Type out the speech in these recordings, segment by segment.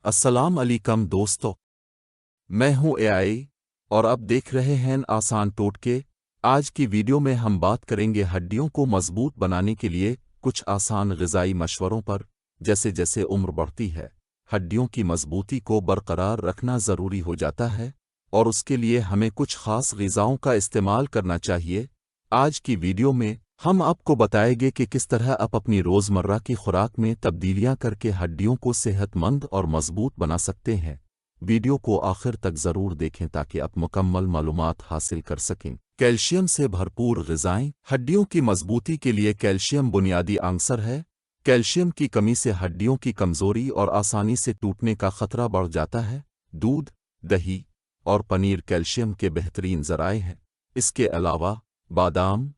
अस्सलाम अलैकुम दोस्तों, मैं हूं एआई और अब देख रहे हैं आसान टोटके। आज की वीडियो में हम बात करेंगे हड्डियों को मजबूत बनाने के लिए कुछ आसान ग़िज़ाई मशवरों पर। जैसे जैसे उम्र बढ़ती है, हड्डियों की मजबूती को बरकरार रखना ज़रूरी हो जाता है और उसके लिए हमें कुछ ख़ास ग़िज़ाओं का इस्तेमाल करना चाहिए। आज की वीडियो में हम आपको बताएंगे कि किस तरह आप अपनी रोज़मर्रा की खुराक में तब्दीलियां करके हड्डियों को सेहतमंद और मजबूत बना सकते हैं। वीडियो को आखिर तक ज़रूर देखें ताकि आप मुकम्मल मालूमात हासिल कर सकें। कैल्शियम से भरपूर ग़िज़ाएं। हड्डियों की मजबूती के लिए कैल्शियम बुनियादी आंसर है। कैल्शियम की कमी से हड्डियों की कमज़ोरी और आसानी से टूटने का खतरा बढ़ जाता है। दूध, दही और पनीर कैल्शियम के बेहतरीन ज़राए हैं। इसके अलावा बादाम,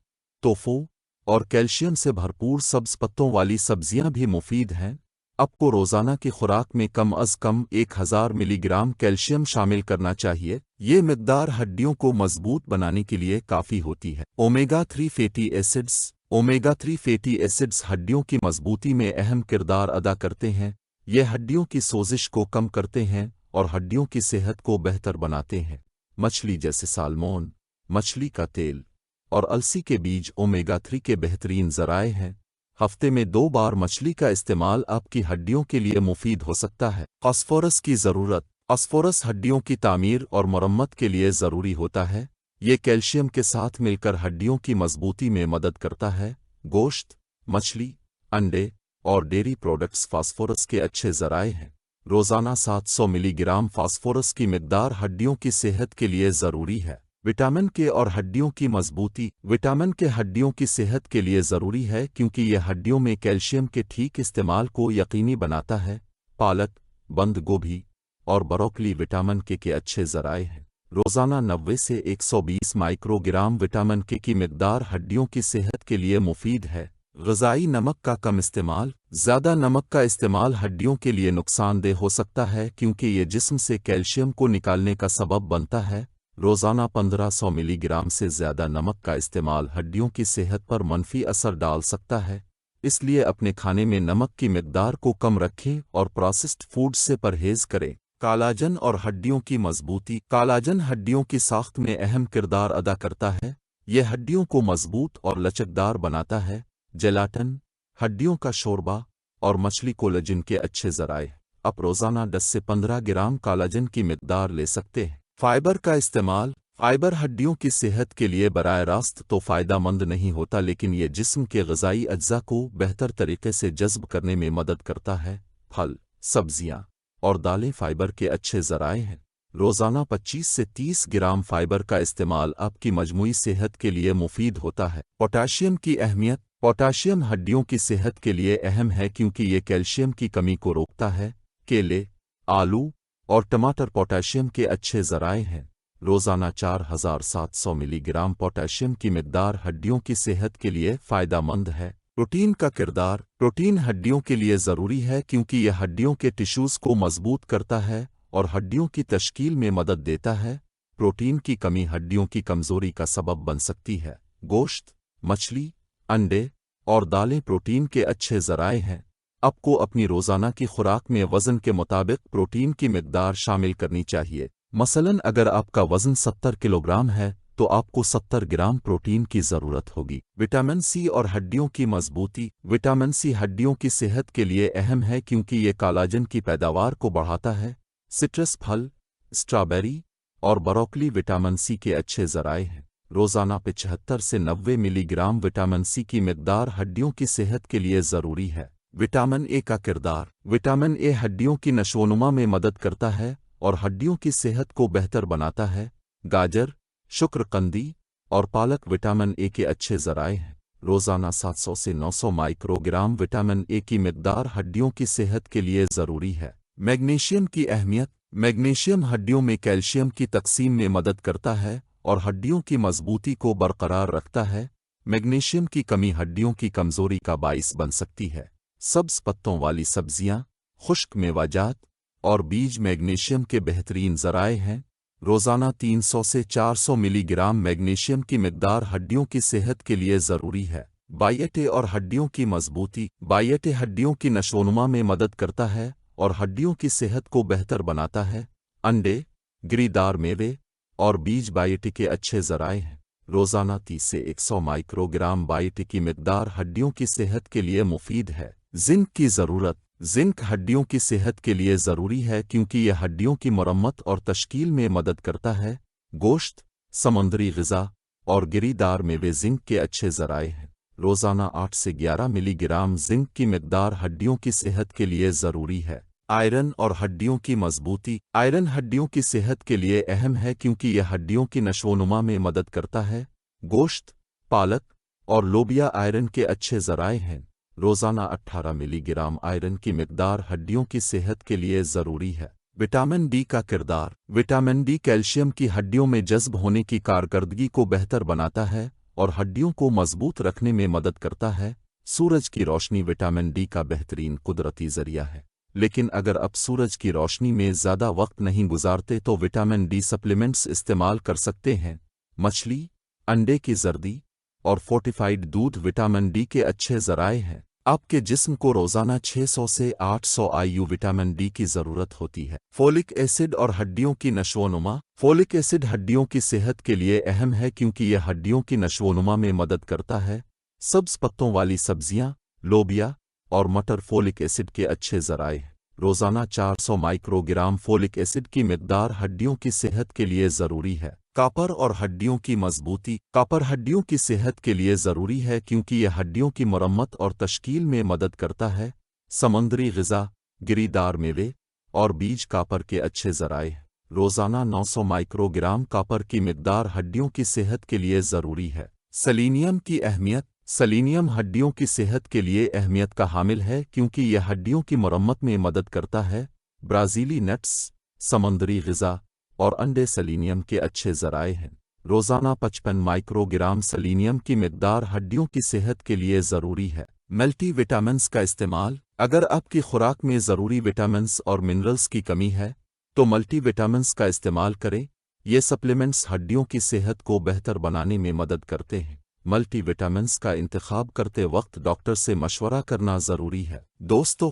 टोफू और कैल्शियम से भरपूर सब्ज़ पत्तों वाली सब्जियां भी मुफीद हैं। आपको रोज़ाना की खुराक में कम अज़ कम 1000 मिलीग्राम कैल्शियम शामिल करना चाहिए। ये मिक़दार हड्डियों को मजबूत बनाने के लिए काफ़ी होती है। Omega 3 fatty acids. Omega 3 fatty acids हड्डियों की मजबूती में अहम किरदार अदा करते हैं। ये हड्डियों की सोजिश को कम करते हैं और हड्डियों की सेहत को बेहतर बनाते हैं। मछली जैसे सालमोन, मछली का तेल और अलसी के बीज ओमेगा 3 के बेहतरीन ज़राए हैं। हफ्ते में 2 बार मछली का इस्तेमाल आपकी हड्डियों के लिए मुफीद हो सकता है। फास्फोरस की ज़रूरत। फास्फोरस हड्डियों की तामीर और मरम्मत के लिए ज़रूरी होता है। ये कैल्शियम के साथ मिलकर हड्डियों की मजबूती में मदद करता है। गोश्त, मछली, अंडे और डेयरी प्रोडक्ट्स फास्फोरस के अच्छे ज़राए हैं। रोज़ाना 700 मिलीग्राम फास्फोरस की मिक़दार हड्डियों की सेहत के लिए ज़रूरी है। विटामिन के और हड्डियों की मजबूती। विटामिन के हड्डियों की सेहत के लिए ज़रूरी है क्योंकि यह हड्डियों में कैल्शियम के ठीक इस्तेमाल को यकीनी बनाता है। पालक, बंद गोभी और ब्रोकली विटामिन के अच्छे ज़राए हैं। रोज़ाना 90 से 120 माइक्रोग्राम विटामिन के की मिक़दार हड्डियों की सेहत के लिए मुफीद है। ग़िज़ाई नमक का कम इस्तेमाल। ज़्यादा नमक का इस्तेमाल हड्डियों के लिए नुकसानदेह हो सकता है क्योंकि ये जिस्म से कैल्शियम को निकालने का सबब बनता है। रोज़ाना 1500 मिलीग्राम से ज़्यादा नमक का इस्तेमाल हड्डियों की सेहत पर मनफी असर डाल सकता है। इसलिए अपने खाने में नमक की मिक़दार को कम रखें और प्रोसेस्ड फूड से परहेज़ करें। कालाजन और हड्डियों की मजबूती। कालाजन हड्डियों की साख्त में अहम किरदार अदा करता है। यह हड्डियों को मजबूत और लचकदार बनाता है। जेलाटिन, हड्डियों का शोरबा और मछली कोलेजन के अच्छे ज़राए। आप रोज़ाना 10 से 15 ग्राम कालाजन की मिक़दार ले सकते हैं। फाइबर का इस्तेमाल। फाइबर हड्डियों की सेहत के लिए बराह रास्त तो फ़ायदेमंद नहीं होता, लेकिन ये जिस्म के ग़िज़ाई अज्जा को बेहतर तरीके से जज़्ब करने में मदद करता है। फल, सब्जियां और दालें फाइबर के अच्छे ज़राए हैं। रोज़ाना 25 से 30 ग्राम फाइबर का इस्तेमाल आपकी मजमूई सेहत के लिए मुफीद होता है। पोटाशियम की अहमियत। पोटाशियम हड्डियों की सेहत के लिए अहम है क्योंकि ये कैल्शियम की कमी को रोकता है। केले, आलू और टमाटर पोटाशियम के अच्छे ज़राए हैं। रोज़ाना 4700 मिलीग्राम पोटाशियम की मिक़दार हड्डियों की सेहत के लिए फ़ायदेमंद है। प्रोटीन का किरदार। प्रोटीन हड्डियों के लिए ज़रूरी है क्योंकि यह हड्डियों के टिश्यूज़ को मजबूत करता है और हड्डियों की तश्कील में मदद देता है। प्रोटीन की कमी हड्डियों की कमज़ोरी का सबब बन सकती है। गोश्त, मछली, अंडे और दालें प्रोटीन के अच्छे ज़राए हैं। आपको अपनी रोज़ाना की खुराक में वज़न के मुताबिक प्रोटीन की मिक़दार शामिल करनी चाहिए। मसलन अगर आपका वज़न 70 किलोग्राम है तो आपको 70 ग्राम प्रोटीन की ज़रूरत होगी। विटामिन सी और हड्डियों की मजबूती। विटामिन सी हड्डियों की सेहत के लिए अहम है क्योंकि ये कोलाजन की पैदावार को बढ़ाता है। सिट्रस फल, स्ट्रॉबेरी और ब्रोकली विटामिन सी के अच्छे ज़राए हैं। रोज़ाना 75 से 90 मिलीग्राम विटामिन सी की मिक़दार हड्डियों की सेहत के लिए ज़रूरी है। विटामिन ए का किरदार। विटामिन ए हड्डियों की नशोनुमा में मदद करता है और हड्डियों की सेहत को बेहतर बनाता है। गाजर, शुक्रकंदी और पालक विटामिन ए के अच्छे ज़राए हैं। रोज़ाना 700 से 900 माइक्रोग्राम विटामिन ए की मिक़दार हड्डियों की सेहत के लिए ज़रूरी है। मैग्नीशियम की अहमियत। मैग्नीशियम हड्डियों में कैल्शियम की तक़सीम में मदद करता है और हड्डियों की मजबूती को बरकरार रखता है। मैग्नीशियम की कमी हड्डियों की कमज़ोरी का बाइस बन सकती है। सब्ज़ पत्तों वाली सब्जियां, खुश्क मेवाजात और बीज मैग्नीशियम के बेहतरीन ज़राए हैं। रोज़ाना 300 से 400 मिलीग्राम मैग्नीशियम की मिक़दार हड्डियों की सेहत के लिए ज़रूरी है। बायटे और हड्डियों की मजबूती। बायटे हड्डियों की नशोनुमा में मदद करता है और हड्डियों की सेहत को बेहतर बनाता है। अंडे, गिरीदार मेवे और बीज बायोटिक के अच्छे ज़राए हैं। रोज़ाना 30 से 100 माइक्रोग्राम बायोटिक की मिकदार हड्डियों की सेहत के लिए मुफीद है। जिंक की ज़रूरत। जिंक हड्डियों की सेहत के लिए ज़रूरी है क्योंकि यह हड्डियों की मरम्मत और तश्कील में मदद करता है। गोश्त, समुद्री ग़िज़ा और गिरीदार मेवे जिंक के अच्छे ज़राए हैं। रोज़ाना 8 से 11 मिलीग्राम जिंक की मिकदार हड्डियों की सेहत के लिए ज़रूरी है। आयरन और हड्डियों की मजबूती। आयरन हड्डियों की सेहत के लिए अहम है क्योंकि यह हड्डियों की नशोनुमा में मदद करता है। गोश्त, पालक और लोबिया आयरन के अच्छे ज़राए हैं। रोज़ाना 18 मिलीग्राम आयरन की मिकदार हड्डियों की सेहत के लिए ज़रूरी है। विटामिन डी का किरदार। विटामिन डी कैल्शियम की हड्डियों में जज्ब होने की कारकर्दगी को बेहतर बनाता है और हड्डियों को मजबूत रखने में मदद करता है। सूरज की रोशनी विटामिन डी का बेहतरीन कुदरती ज़रिया है, लेकिन अगर आप सूरज की रोशनी में ज़्यादा वक्त नहीं गुजारते तो विटामिन डी सप्लीमेंट्स इस्तेमाल कर सकते हैं। मछली, अंडे की जर्दी और फोर्टिफाइड दूध विटामिन डी के अच्छे ज़राए हैं। आपके जिस्म को रोज़ाना 600 से 800 IU विटामिन डी की ज़रूरत होती है। फोलिक एसिड और हड्डियों की नशोनुमा। फोलिक एसिड हड्डियों की सेहत के लिए अहम है क्योंकि यह हड्डियों की नशोनुमा में मदद करता है। सब्ज़ पत्तों वाली सब्जियां, लोबिया और मटर फोलिक एसिड के अच्छे ज़राए हैं। रोज़ाना 400 माइक्रोग्राम फोलिक एसिड की मिकदार हड्डियों की सेहत के लिए ज़रूरी है। कॉपर और हड्डियों की मजबूती। कॉपर हड्डियों की सेहत के लिए ज़रूरी है क्योंकि यह हड्डियों की मरम्मत और तश्कील में मदद करता है। समुद्री ग़िज़ा, गिरीदार मेवे और बीज कॉपर के अच्छे ज़राए हैं। रोज़ाना 900 माइक्रोग्राम कॉपर की मिकदार हड्डियों की सेहत के लिए ज़रूरी है। सेलेनियम की अहमियत। सेलेनियम हड्डियों की सेहत के लिए अहमियत का हामिल है क्योंकि यह हड्डियों की मरम्मत में मदद करता है। ब्राज़ीली नट्स, समुद्री ग़िज़ा और अंडे सेलेनियम के अच्छे ज़राए हैं। रोज़ाना 55 माइक्रोग्राम सेलेनियम की मिकदार हड्डियों की सेहत के लिए ज़रूरी है। मल्टी विटामिन्स का इस्तेमाल। अगर आपकी खुराक में ज़रूरी विटामिन्स और मिनरल्स की कमी है तो मल्टी विटामिन्स का इस्तेमाल करें। ये सप्लीमेंट्स हड्डियों की सेहत को बेहतर बनाने में मदद करते हैं। मल्टी विटामिन्स का इंतखाब करते वक्त डॉक्टर से मशवरा करना ज़रूरी है। दोस्तों,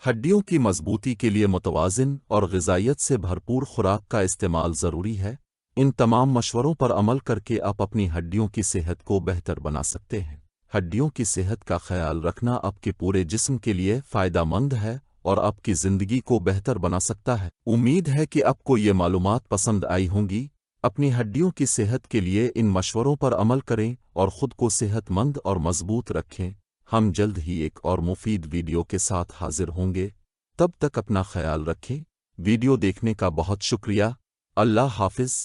हड्डियों की मजबूती के लिए मुतवाज़िन और ग़िज़ाइयत से भरपूर खुराक का इस्तेमाल ज़रूरी है। इन तमाम मशवरों पर अमल करके आप अपनी हड्डियों की सेहत को बेहतर बना सकते हैं। हड्डियों की सेहत का ख्याल रखना आपके पूरे जिस्म के लिए फ़ायदेमंद है और आपकी ज़िंदगी को बेहतर बना सकता है। उम्मीद है कि आपको ये मालूमात पसंद आई होंगी। अपनी हड्डियों की सेहत के लिए इन मशवरों पर अमल करें और ख़ुद को सेहतमंद और मजबूत रखें। हम जल्द ही एक और मुफीद वीडियो के साथ हाजिर होंगे। तब तक अपना ख्याल रखें। वीडियो देखने का बहुत शुक्रिया। अल्लाह हाफ़िज़।